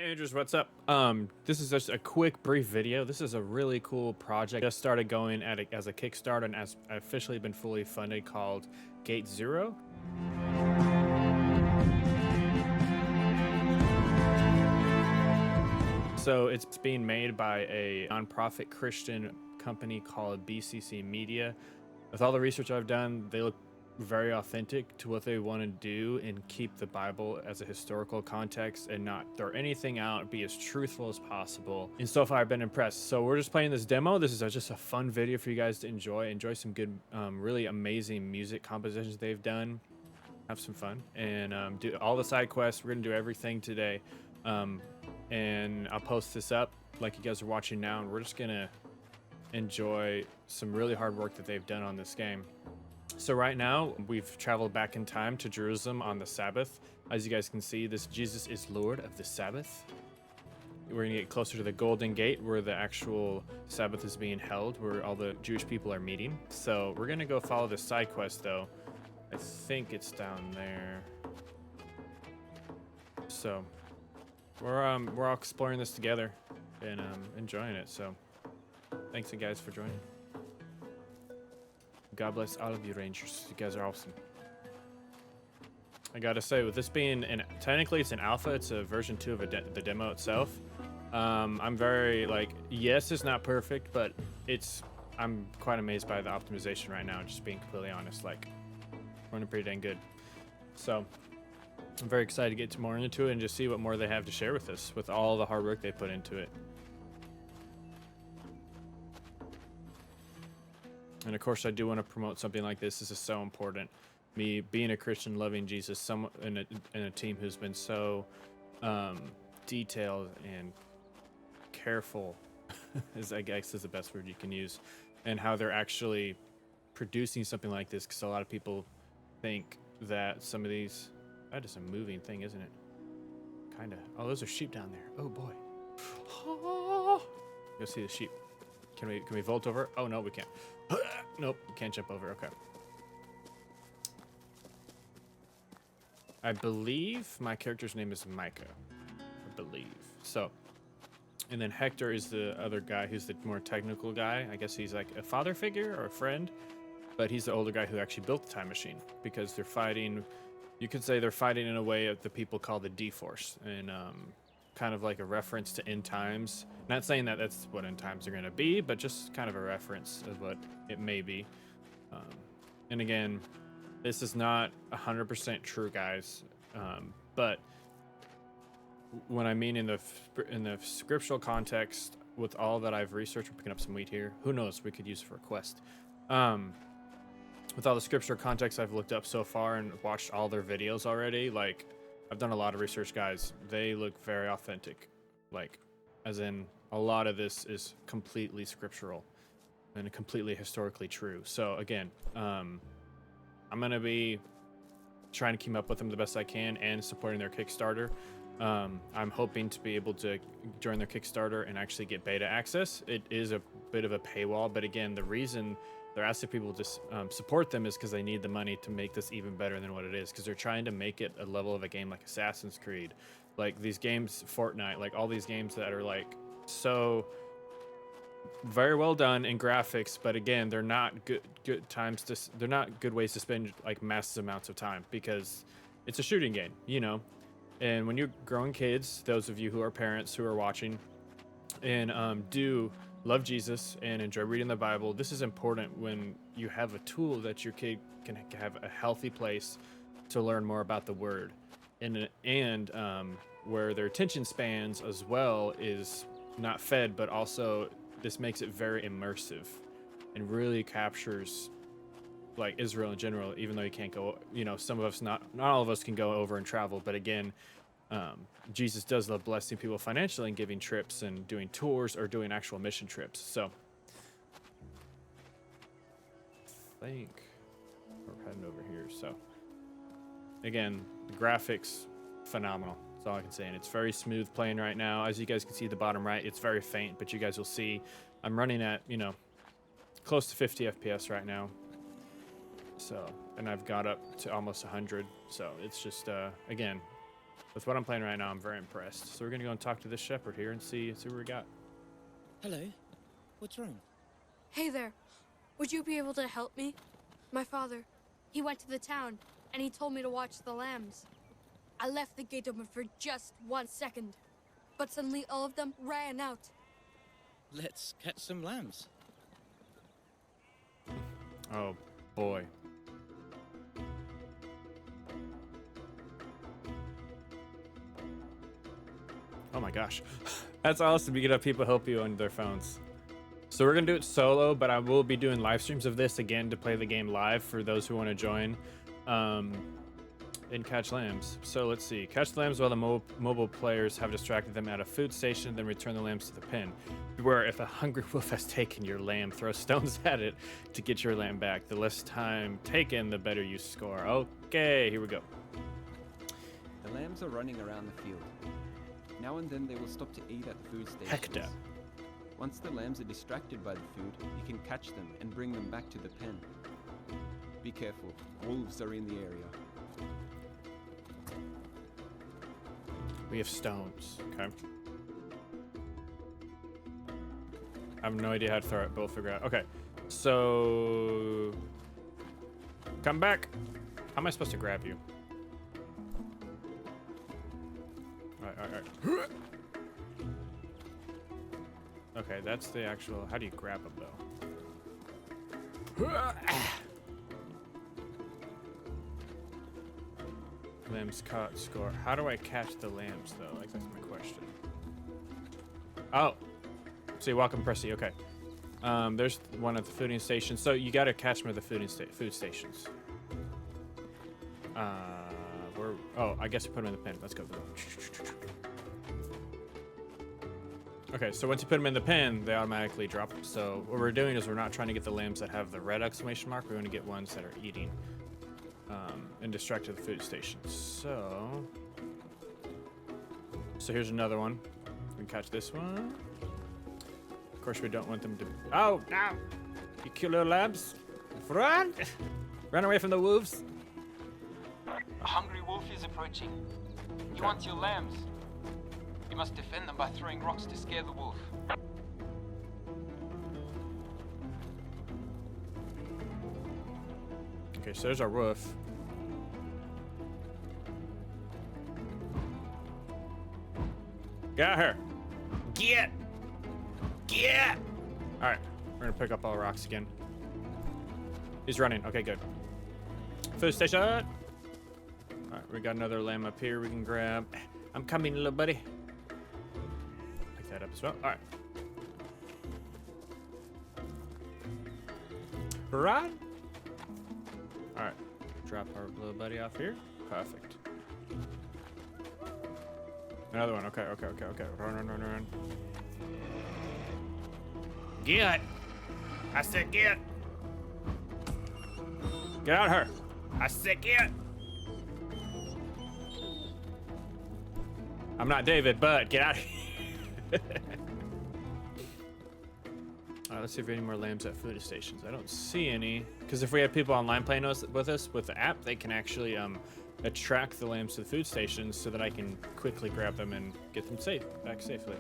Andrews, what's up? This is just a quick, brief video. This is a really cool project. Just started going at it as a Kickstarter and has officially been fully funded, called Gate Zero. So it's being made by a nonprofit Christian company called BCC Media. With all the research I've done, they look very authentic to what they want to do and keep the Bible as a historical context and not throw anything out, be as truthful as possible. And so far I've been impressed. So we're just playing this demo. This is just a fun video for you guys to enjoy some good, really amazing music compositions they've done. Have some fun and do all the side quests. We're gonna do everything today. And I'll post this up like you guys are watching now, and we're just gonna enjoy some really hard work that they've done on this game. So right now we've traveled back in time to Jerusalem on the Sabbath. As you guys can see, this Jesus is Lord of the Sabbath. We're gonna get closer to the Golden Gate where the actual Sabbath is being held, where all the Jewish people are meeting. So we're gonna go follow this side quest though. I think it's down there. So we're all exploring this together and enjoying it. So thanks you guys for joining. God bless all of you Rangers. You guys are awesome. I gotta say, with this being technically it's an alpha, it's a version 2 of the demo itself. I'm very yes, it's not perfect, but I'm quite amazed by the optimization right now. Just being completely honest, running pretty dang good. So I'm very excited to get more into it and just see what more they have to share with us, with all the hard work they put into it. And of course, I do want to promote something like this. This is so important. Me being a Christian, loving Jesus, someone in a team who's been so detailed and careful, I guess is the best word you can use, and how they're actually producing something like this. Because a lot of people think that some of these, that is a moving thing, isn't it? Kind of. Oh, those are sheep down there. Oh boy. You'll see the sheep. Can we vault over? Oh no, we can't. Nope, we can't jump over. Okay. I believe my character's name is Micah. I believe. So, and then Hector is the other guy who's the more technical guy. I guess he's like a father figure or a friend, but he's the older guy who actually built the time machine, because they're fighting. You could say they're fighting in a way of the people call the D-Force, and kind of like a reference to end times. Not saying that that's what end times are going to be, but just kind of a reference of what it may be. And again, this is not 100% true, guys. But when I mean in the scriptural context, with all that I've researched, we're picking up some wheat here. Who knows? We could use it for a quest. With all the scriptural context I've looked up so far and watched all their videos already, I've done a lot of research, guys. They look very authentic. As in, a lot of this is completely scriptural and completely historically true. So again, I'm gonna be trying to keep up with them the best I can and supporting their Kickstarter. I'm hoping to be able to join their Kickstarter and actually get beta access. It is a bit of a paywall, but again, the reason they're asking people to support them is because they need the money to make this even better than what it is, because they're trying to make it a level of a game like Assassin's Creed, like these games, Fortnite, like all these games that are so very well done in graphics, but again, they're not they're not good ways to spend massive amounts of time, because it's a shooting game, and when you're growing kids, those of you who are parents who are watching and do love Jesus and enjoy reading the Bible, this is important when you have a tool that your kid can have a healthy place to learn more about the Word, and where their attention spans as well is not fed, but also this makes it very immersive and really captures Israel in general. Even though you can't go, some of us, not all of us can go over and travel, but again, Jesus does love blessing people financially and giving trips and doing tours or doing actual mission trips. So I think we're heading over here. So again, the graphics, phenomenal. That's all I can say. And it's very smooth playing right now. As you guys can see the bottom right, it's very faint, but you guys will see I'm running at, close to 50 FPS right now. So, and I've got up to almost 100. So it's just, again, With what I'm playing right now, I'm very impressed. So we're gonna go and talk to this shepherd here and see what we got. Hello. What's wrong? Hey there. Would you be able to help me? My father, he went to the town, and he told me to watch the lambs. I left the gate open for just 1 second, but suddenly all of them ran out. Let's catch some lambs. Oh, boy. Oh my gosh. That's awesome. You get have people help you on their phones. So we're gonna do it solo, but I will be doing live streams of this again to play the game live for those who want to join and catch lambs. So let's see. Catch the lambs while the mobile players have distracted them at a food station, then return the lambs to the pen. Beware, if a hungry wolf has taken your lamb, throw stones at it to get your lamb back. The less time taken, the better you score. Okay, here we go. The lambs are running around the field. Now and then they will stop to eat at the food stations. Hector. Once the lambs are distracted by the food, you can catch them and bring them back to the pen. Be careful, wolves are in the area. We have stones. Okay. I have no idea how to throw it, but we'll figure it out. Okay. So come back. How am I supposed to grab you? All right. Okay, that's the actual. How do you grab them though? Lambs caught, score. How do I catch the lambs though? Like that's my question. Oh, so you walk and press E. Okay. There's one at the fooding station. So you gotta catch them at the food stations. Where? Oh, I guess you put them in the pen. Let's go. Okay, so once you put them in the pen, they automatically drop them. So what we're doing is we're not trying to get the lambs that have the red exclamation mark. We're going to get ones that are eating and distracted the food station. So here's another one. We can catch this one. Of course, we don't want them to. Oh, no! You cute little lambs. Run! Run away from the wolves. A hungry wolf is approaching. He wants your lambs. You must defend them by throwing rocks to scare the wolf. Okay, so there's our wolf. Got her. Get! Get! Alright, we're gonna pick up all the rocks again. He's running. Okay, good. Food station! Alright, we got another lamb up here we can grab. I'm coming, little buddy. Pick that up as well. Alright. Run! Alright, drop our little buddy off here. Perfect. Another one. Okay. Run. Get! I said get! Get out of her! I said get! I'm not David, but get out of here. Alright, let's see if we have any more lambs at food stations. I don't see any. Because if we have people online playing with us with the app, they can actually attract the lambs to the food stations so that I can quickly grab them and get them back safely.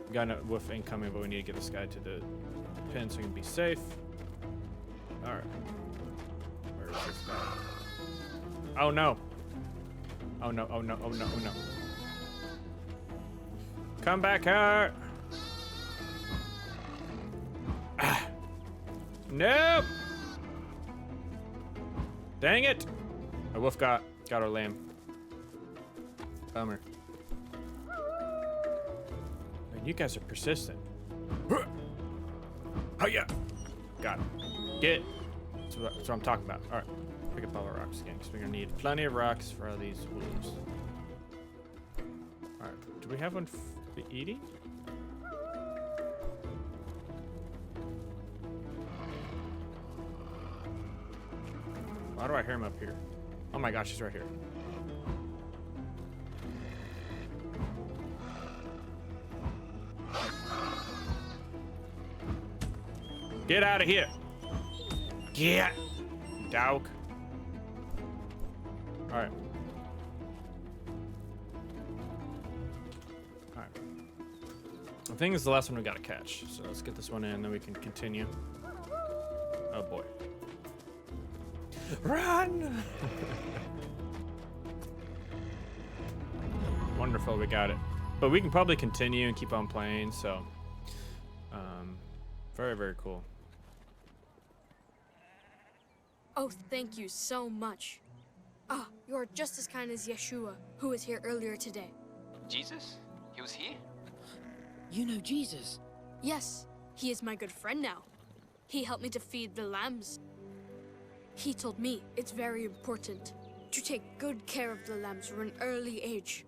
We got a wolf incoming, but we need to get this guy to the pen so he can be safe. Alright. Where is this guy? Oh no. Oh no. Come back here! Ah. Nope! Dang it! A wolf got our lamb. Bummer. Man, you guys are persistent. Oh yeah! Got him. Get! That's what I'm talking about. Alright. Pick up all the rocks again, because we're gonna need plenty of rocks for all these wolves. Alright. Do we have one for eating? Why do I hear him up here? Oh my gosh, he's right here. Get out of here! Get! Dog. Alright. I think it's the last one we gotta catch. So let's get this one in, then we can continue. Oh boy. Run! Wonderful, we got it. But we can probably continue and keep on playing, so very, very cool. Oh, thank you so much. Ah, you are just as kind as Yeshua, who was here earlier today. Jesus? He was here? You know Jesus? Yes, he is my good friend now. He helped me to feed the lambs. He told me it's very important to take good care of the lambs from an early age.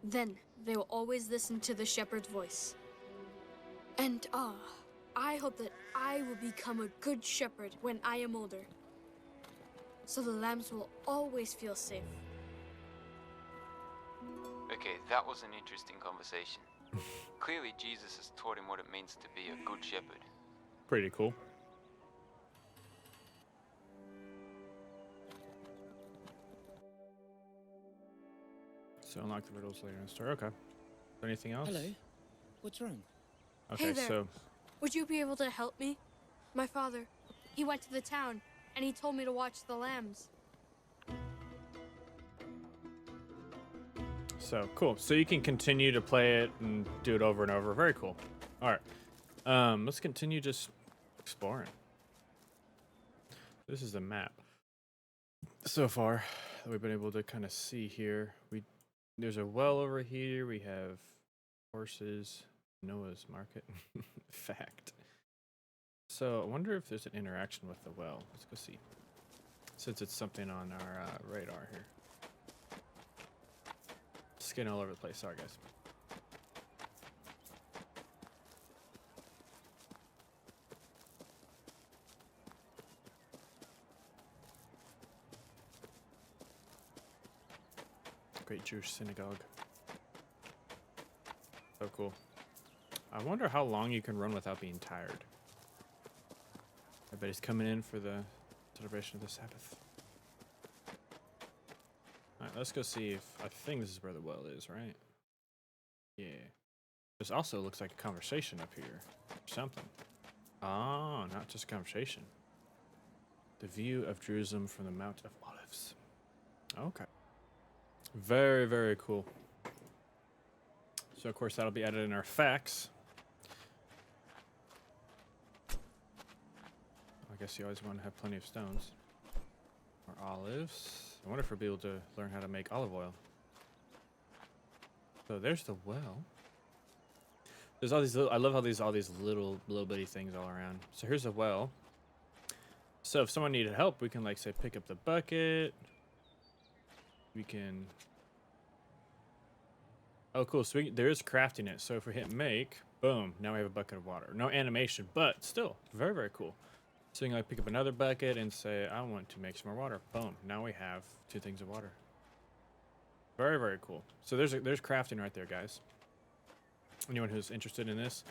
Then they will always listen to the shepherd's voice. And I hope that I will become a good shepherd when I am older, so the lambs will always feel safe. Okay, that was an interesting conversation. Clearly, Jesus has taught him what it means to be a good shepherd. Pretty cool. So unlock the riddles later in the story. Okay. Is there anything else? Hello. What's wrong? Okay, Hey there. so Would you be able to help me? My father, he went to the town, and he told me to watch the lambs. cool. So you can continue to play it and do it over and over. Very cool. All right. Let's continue just exploring. This is the map so far that we've been able to kind of see here. There's a well over here. We have horses. Noah's Market. Fact. So I wonder if there's an interaction with the well. Let's go see. Since it's something on our radar here. Just getting all over the place. Sorry, guys. Great Jewish synagogue. So cool. I wonder how long you can run without being tired. Everybody's coming in for the celebration of the Sabbath. Alright, let's go see if... I think this is where the well is, right? Yeah. This also looks like a conversation up here. Or something. Oh, not just a conversation. The view of Jerusalem from the Mount of Olives. Okay. Very, very cool. So, of course, that'll be added in our facts. I guess you always want to have plenty of stones. Or olives. I wonder if we'll be able to learn how to make olive oil. So there's the well. There's all these little, I love how all these little bitty things all around. So here's a well. So if someone needed help, we can like say pick up the bucket. We can... Oh, cool. So there is crafting it. So if we hit make, boom, now we have a bucket of water. No animation, but still very, very cool. So you can like pick up another bucket and say, I want to make some more water. Boom. Now we have 2 things of water. Very, very cool. So there's crafting right there, guys. Anyone who's interested in this.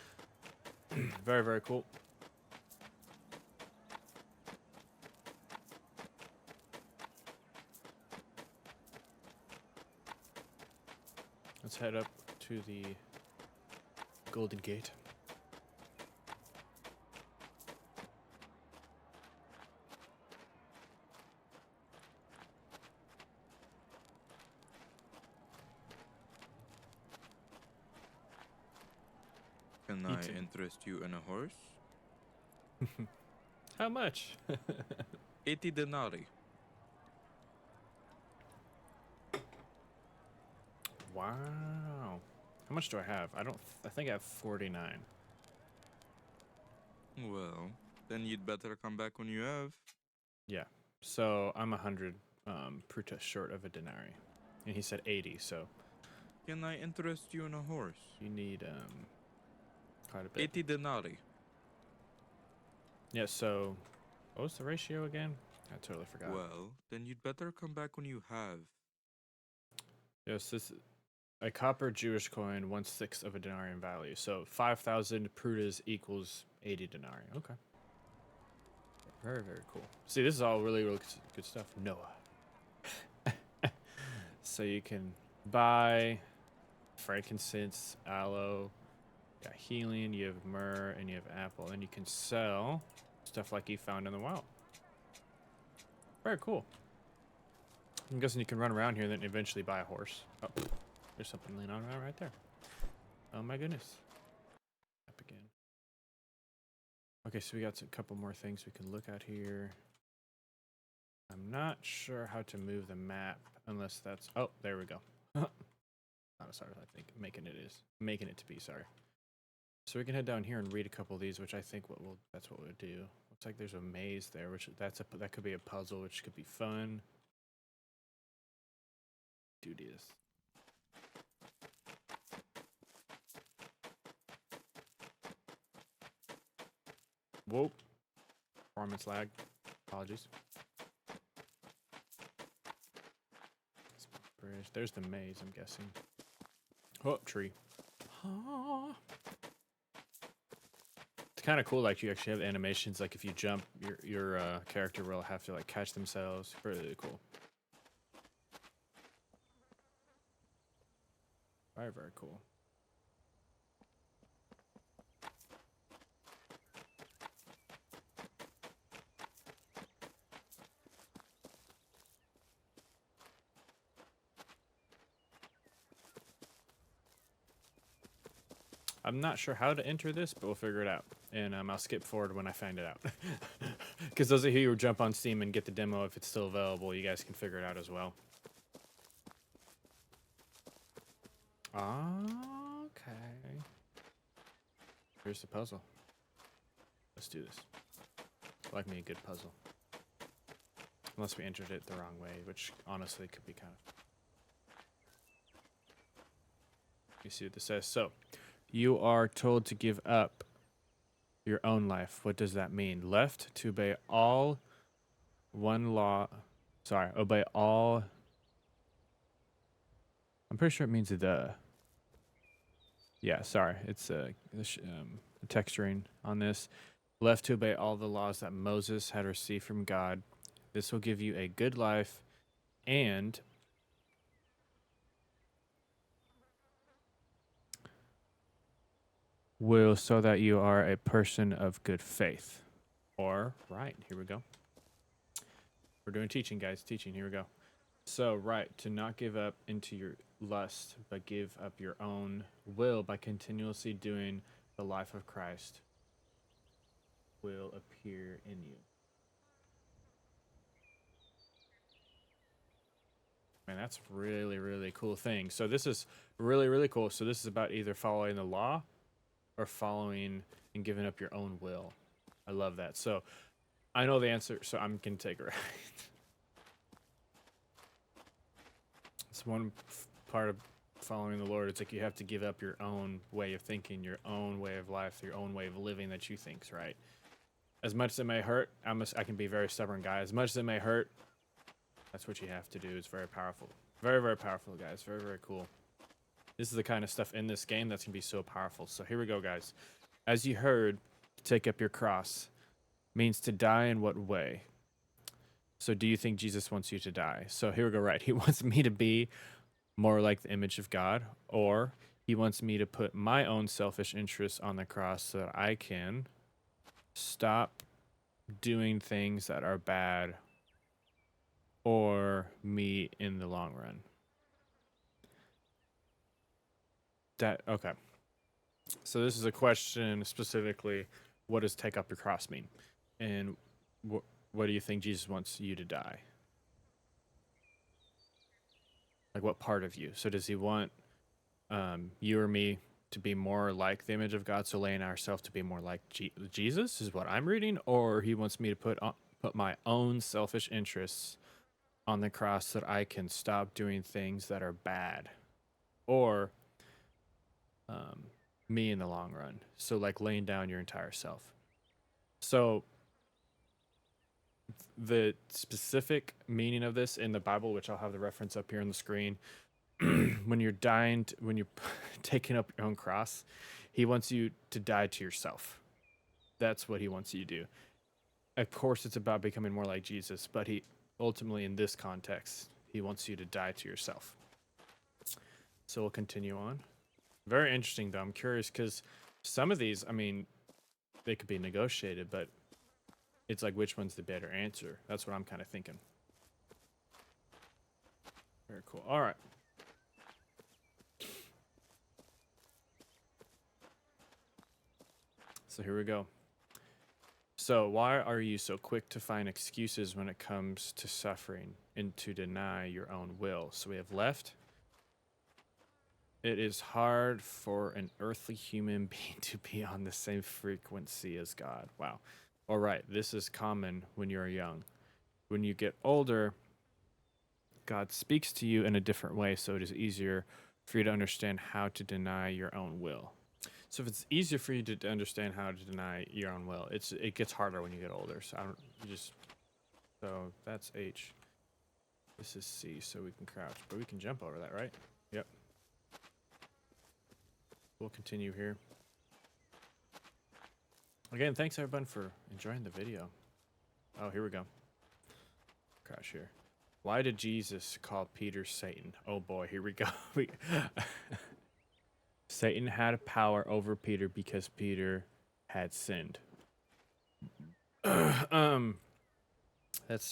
Very, very cool. Let's head up to the Golden Gate. Can I interest you in a horse? How much? 80 denarii. Wow. How much do I have? I think I have 49. Well, then you'd better come back when you have. Yeah. So I'm 100 pruta short of a denarii. And he said 80, so Can I interest you in a horse? you need quite a bit. 80 denarii. Yeah, so what was the ratio again? I totally forgot. Well, then you'd better come back when you have. Yes, this a copper Jewish coin, 1/6 of a denarii in value. So 5,000 prutas equals 80 denarii. Okay. Very, very cool. See, this is all really, really good stuff. Noah. So you can buy frankincense, aloe, got healing, you have myrrh, and you have apple, and you can sell stuff like you found in the wild. Very cool. I'm guessing you can run around here and then eventually buy a horse. Oh, there's something laying on right there. Oh my goodness. Up again. Okay, so we got a couple more things we can look at here. I'm not sure how to move the map unless that's... Oh, there we go. Not as hard as I think making it to be, sorry. So we can head down here and read a couple of these, which I think that's what we'll do. Looks like there's a maze there, which that could be a puzzle, which could be fun. Do this. Whoa. Performance lag. Apologies. Bridge. There's the maze, I'm guessing. Oh, tree. Oh. It's kind of cool, like you actually have animations, like if you jump, your character will have to like catch themselves. Really cool. Very, very cool. I'm not sure how to enter this, but we'll figure it out. And I'll skip forward when I find it out. Because those of you who jump on Steam and get the demo, if it's still available, you guys can figure it out as well. Okay. Here's the puzzle. Let's do this. Like me a good puzzle. Unless we entered it the wrong way, which honestly could be kind of... You see what this says. So, you are told to give up your own life. What does that mean? Left to obey all one law. Sorry, obey all. I'm pretty sure it means the. Yeah, sorry. It's texturing on this. Left to obey all the laws that Moses had received from God. This will give you a good life and will so that you are a person of good faith. Or, right, here we go. We're doing teaching, guys. Teaching, here we go. So, right, to not give up into your lust, but give up your own will by continuously doing the life of Christ will appear in you. Man, that's really, really cool thing. So this is really, really cool. So this is about either following the law or following and giving up your own will. I love that. So I know the answer, so I'm going to take it right. It's one part of following the Lord. It's like you have to give up your own way of thinking, your own way of life, your own way of living that you think's right. As much as it may hurt, I can be a very stubborn guy. As much as it may hurt, that's what you have to do. It's very powerful. Very, very powerful, guys. Very, very cool. This is the kind of stuff in this game that's going to be so powerful. So here we go, guys. As you heard, to take up your cross means to die in what way? So do you think Jesus wants you to die? So here we go, right. He wants me to be more like the image of God, or he wants me to put my own selfish interests on the cross so that I can stop doing things that are bad or me in the long run. Okay. So this is a question specifically, what does take up your cross mean? And what do you think Jesus wants you to die? Like what part of you? So does he want you or me to be more like the image of God, so laying ourselves to be more like Jesus is what I'm reading, or he wants me to put my own selfish interests on the cross so that I can stop doing things that are bad, or me in the long run. So like laying down your entire self. So the specific meaning of this in the Bible, which I'll have the reference up here on the screen, when you're dying, when you're taking up your own cross, he wants you to die to yourself. That's what he wants you to do. Of course, it's about becoming more like Jesus, but he ultimately, in this context, he wants you to die to yourself. So we'll continue on. Very interesting, though. I'm curious because some of these, I mean, they could be negotiated, but it's like which one's the better answer. That's what I'm kind of thinking. Very cool. All right. So here we go. So why are you so quick to find excuses when it comes to suffering and to deny your own will? So we have left. It is hard for an earthly human being to be on the same frequency as God. Wow. All right. This is common when you're young. When you get older, God speaks to you in a different way, so it is easier for you to understand how to deny your own will. So if it's easier for you to understand how to deny your own will, it gets harder when you get older. So so that's H. This is C, so we can crouch, but we can jump over that, right? Yep. We'll continue here. Again, thanks everyone for enjoying the video. Oh, here we go. Crash here. Why did Jesus call Peter Satan? Oh boy, here we go. Satan had power over Peter because Peter had sinned. That's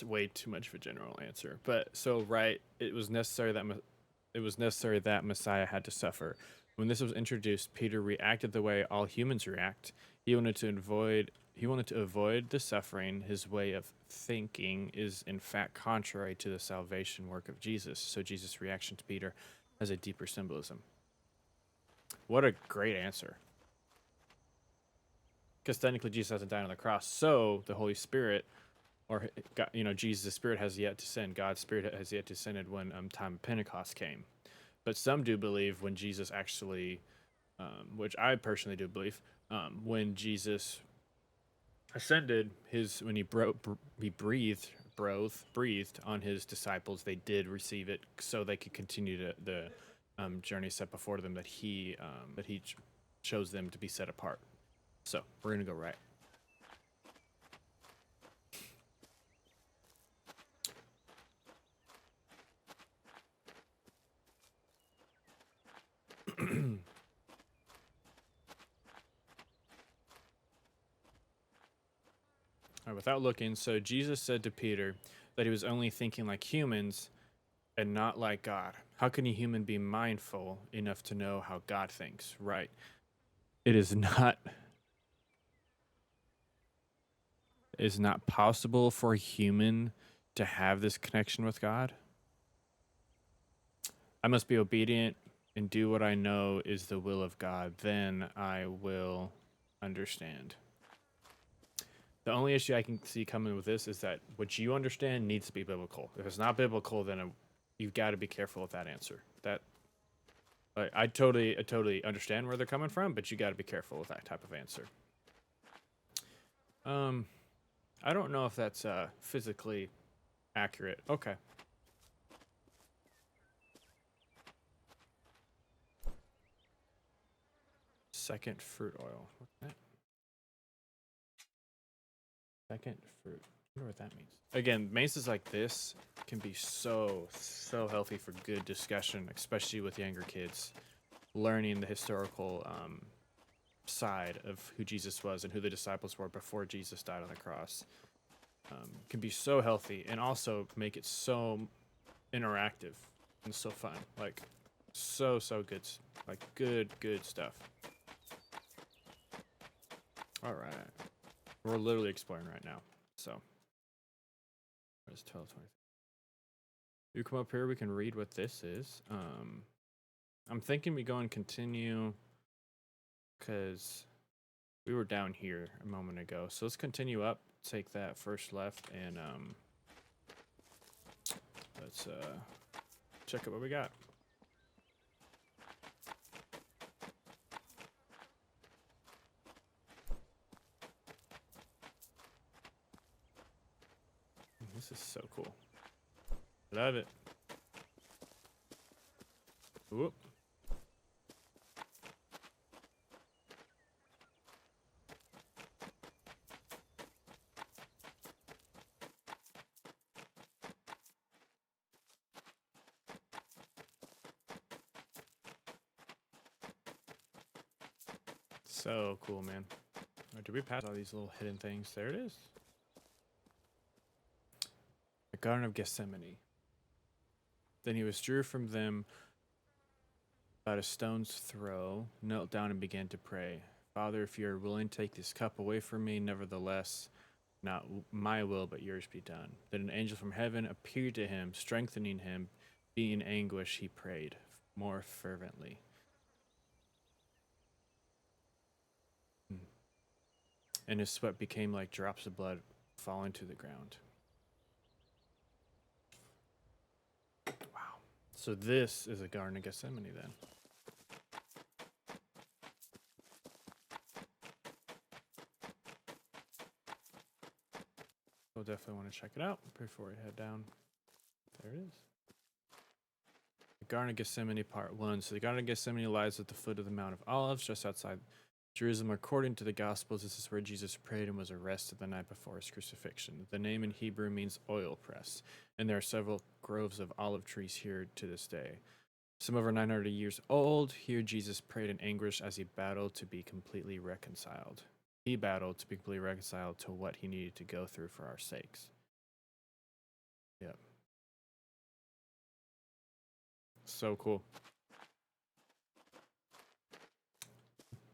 way too much of a general answer. But so right, it was necessary that Messiah had to suffer. When this was introduced, Peter reacted the way all humans react. He wanted to avoid the suffering. His way of thinking is in fact contrary to the salvation work of Jesus. So Jesus' reaction to Peter has a deeper symbolism. What a great answer. Because technically Jesus hasn't died on the cross, so the Holy Spirit, or God, Jesus' Spirit has yet to send. God's Spirit has yet to send when time of Pentecost came. But some do believe when Jesus actually, which I personally do believe, when Jesus ascended, when he breathed on his disciples, they did receive it, so they could continue the journey set before them that he chose them to be set apart. So we're gonna go right. All right, without looking, so Jesus said to Peter that he was only thinking like humans and not like God. How can a human be mindful enough to know how God thinks? Right. It is not possible for a human to have this connection with God. I must be obedient and do what I know is the will of God. Then I will understand. The only issue I can see coming with this is that what you understand needs to be biblical. If it's not biblical, then you've got to be careful with that answer. I totally understand where they're coming from, but you got to be careful with that type of answer. I don't know if that's physically accurate. Okay. Second fruit oil. What's that? Second fruit. I wonder what that means. Again, mazes like this can be so healthy for good discussion, especially with younger kids. Learning the historical side of who Jesus was and who the disciples were before Jesus died on the cross can be so healthy, and also make it so interactive and so fun. Like, so good. Like, good stuff. All right. We're literally exploring right now. So, where's 12:20? You come up here, we can read what this is. I'm thinking we go and continue because we were down here a moment ago. So let's continue up, take that first left, and let's check out what we got. This is so cool. Love it. Whoop. So cool, man. Oh, did we pass all these little hidden things? There it is. The Garden of Gethsemane. Then he withdrew from them about a stone's throw, knelt down and began to pray. Father, if you are willing, take this cup away from me. Nevertheless, not my will, but yours be done. Then an angel from heaven appeared to him, strengthening him. Being in anguish, he prayed more fervently. And his sweat became like drops of blood falling to the ground. Wow. So this is a Garden of Gethsemane then. We'll definitely want to check it out before we head down. There it is. The Garden of Gethsemane Part 1. So the Garden of Gethsemane lies at the foot of the Mount of Olives, just outside Jerusalem. According to the Gospels, this is where Jesus prayed and was arrested the night before his crucifixion. The name in Hebrew means oil press, and there are several groves of olive trees here to this day. Some over 900 years old, here Jesus prayed in anguish as he battled to be completely reconciled. He battled to be completely reconciled to what he needed to go through for our sakes. Yep. So cool.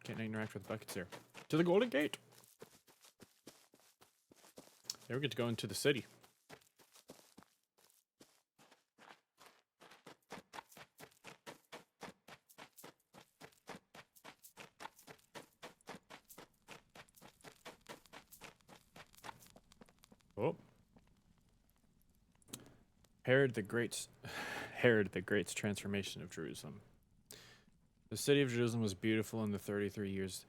Can't interact with buckets here. To the Golden Gate. There we get to go into the city. Oh. Herod the Great's transformation of Jerusalem. The city of Jerusalem was beautiful in the 33 years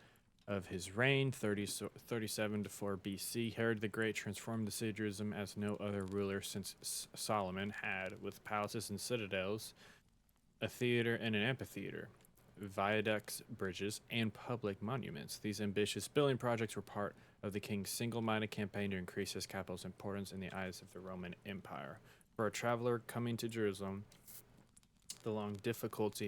of his reign, 37 to 4 BC. Herod the Great transformed the city of Jerusalem as no other ruler since Solomon had, with palaces and citadels, a theater and an amphitheater, viaducts, bridges, and public monuments. These ambitious building projects were part of the king's single-minded campaign to increase his capital's importance in the eyes of the Roman Empire. For a traveler coming to Jerusalem, the long, difficult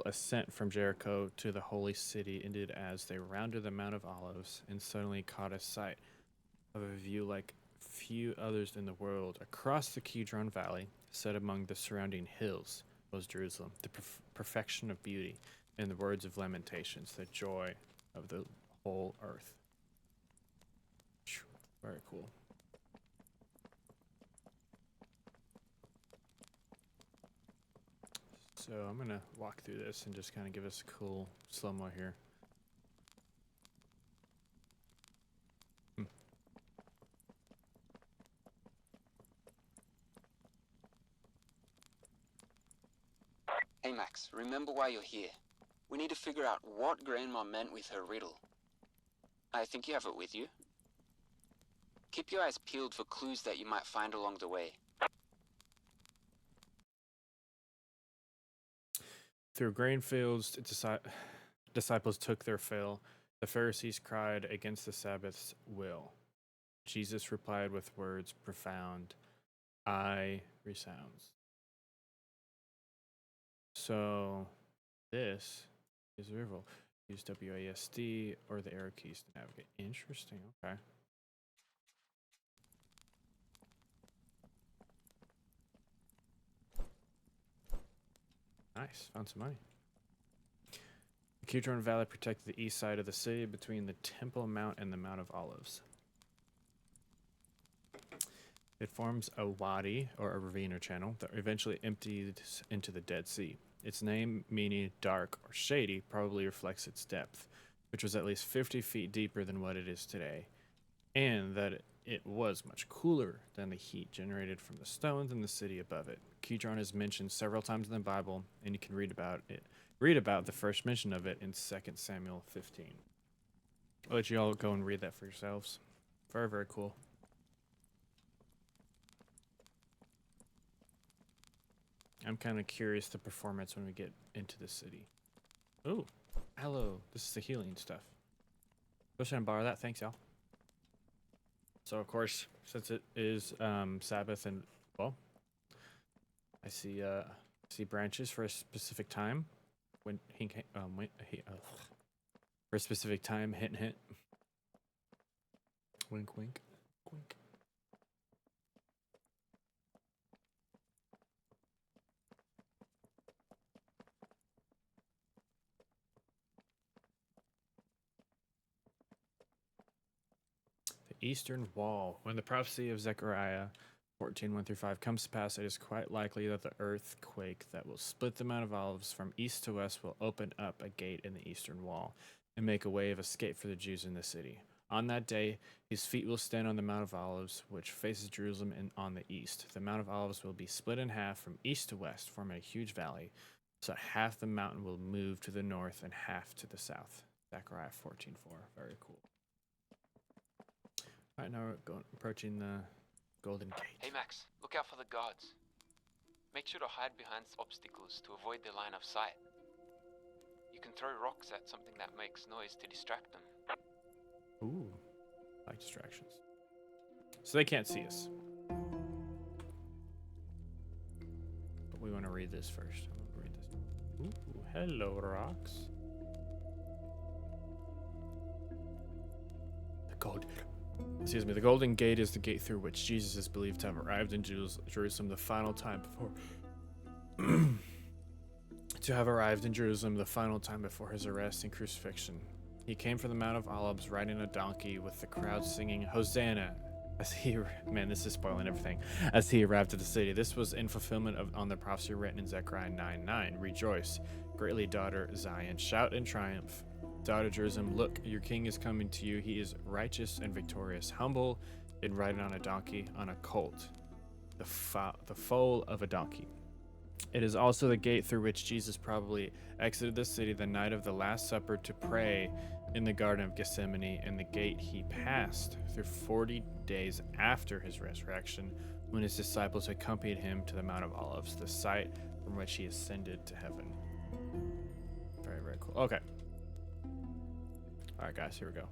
ascent from Jericho to the holy city ended as they rounded the Mount of Olives and suddenly caught a sight of a view like few others in the world. Across the Kidron Valley, set among the surrounding hills, was Jerusalem, the perfection of beauty, in the words of Lamentations, the joy of the whole earth. Very cool. So I'm going to walk through this and just kind of give us a cool slow-mo here. Hey Max, remember why you're here. We need to figure out what Grandma meant with her riddle. I think you have it with you. Keep your eyes peeled for clues that you might find along the way. Through grain fields, disciples took their fill. The Pharisees cried against the Sabbath's will. Jesus replied with words profound. I resounds. So this is the riddle. Use WASD or the arrow keys to navigate. Interesting. Okay. Nice. Found some money. The Kidron Valley protected the east side of the city between the Temple Mount and the Mount of Olives. It forms a wadi, or a ravine or channel, that eventually emptied into the Dead Sea. Its name, meaning dark or shady, probably reflects its depth, which was at least 50 feet deeper than what it is today, and that it was much cooler than the heat generated from the stones in the city above it. Kidron is mentioned several times in the Bible, and you can read about the first mention of it in 2 Samuel 15. I'll let you all go and read that for yourselves. Very, very cool. I'm kind of curious the performance when we get into the city. Oh, hello. This is the healing stuff. Go ahead and borrow that. Thanks, y'all. So, of course, since it is Sabbath and, well, I see branches for a specific time. for a specific time. Hint, hint. Wink, wink, wink. The Eastern Wall. When the prophecy of Zechariah 14:1-5 comes to pass, it is quite likely that the earthquake that will split the Mount of Olives from east to west will open up a gate in the Eastern Wall and make a way of escape for the Jews in the city. On that day, his feet will stand on the Mount of Olives, which faces Jerusalem on the east. The Mount of Olives will be split in half from east to west, forming a huge valley, so half the mountain will move to the north and half to the south. Zechariah 14:4. Very cool. All right, now we're approaching the Golden Gate. Hey Max, look out for the guards. Make sure to hide behind obstacles to avoid their line of sight. You can throw rocks at something that makes noise to distract them. Ooh, I like distractions. So they can't see us. But we want to read this first. I'm gonna read this. Ooh, hello, rocks. The Golden Gate is the gate through which Jesus is believed to have arrived in Jerusalem the final time before his arrest and crucifixion. He came from the Mount of Olives riding a donkey with the crowd singing Hosanna as he this is spoiling everything, as he arrived at the city. This was in fulfillment on the prophecy written in Zechariah 9:9. Rejoice greatly, daughter Zion, shout in triumph, daughter Jerusalem, look, your king is coming to you. He is righteous and victorious, humble and riding on a donkey, on a colt, the foal of a donkey. It is also the gate through which Jesus probably exited the city the night of the Last Supper to pray in the Garden of Gethsemane, and the gate he passed through 40 days after his resurrection, when his disciples accompanied him to the Mount of Olives, the site from which he ascended to heaven. Very, very cool. Okay. All right, guys, here we go.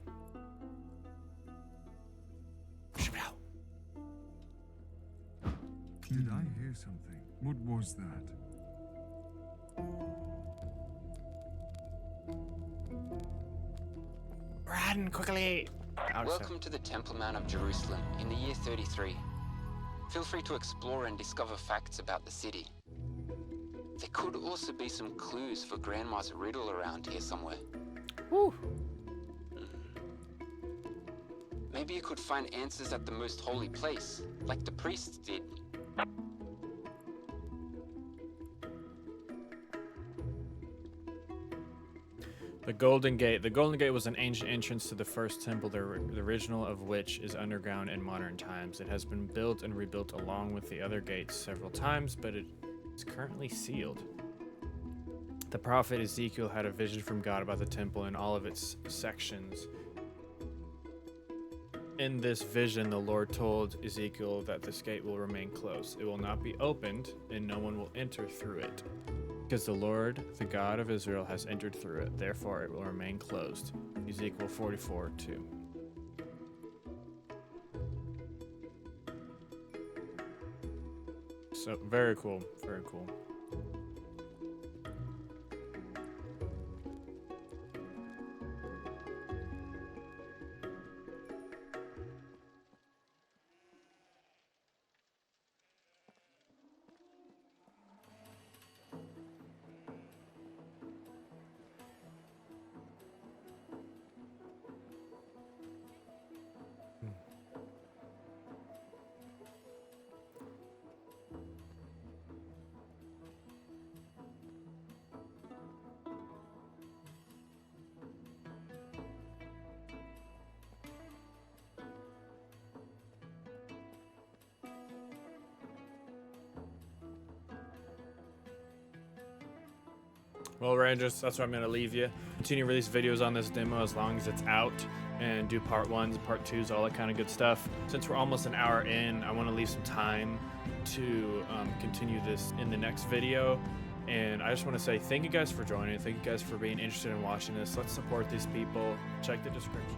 Did I hear something? What was that? Run quickly! Welcome to the Temple Mount of Jerusalem in the year 33. Feel free to explore and discover facts about the city. There could also be some clues for Grandma's riddle around here somewhere. Woo! Maybe you could find answers at the most holy place, like the priests did. The Golden Gate. The Golden Gate was an ancient entrance to the first temple, the original of which is underground in modern times. It has been built and rebuilt along with the other gates several times, but it is currently sealed. The prophet Ezekiel had a vision from God about the temple and all of its sections. In this vision, the Lord told Ezekiel that this gate will remain closed. It will not be opened, and no one will enter through it. Because the Lord, the God of Israel, has entered through it. Therefore, it will remain closed. Ezekiel 44:2. So, very cool. Very cool. Well, Rangers, that's where I'm going to leave you. Continue to release videos on this demo as long as it's out, and do part 1s, part 2s, all that kind of good stuff. Since we're almost an hour in, I want to leave some time to continue this in the next video. And I just want to say thank you guys for joining. Thank you guys for being interested in watching this. Let's support these people. Check the description.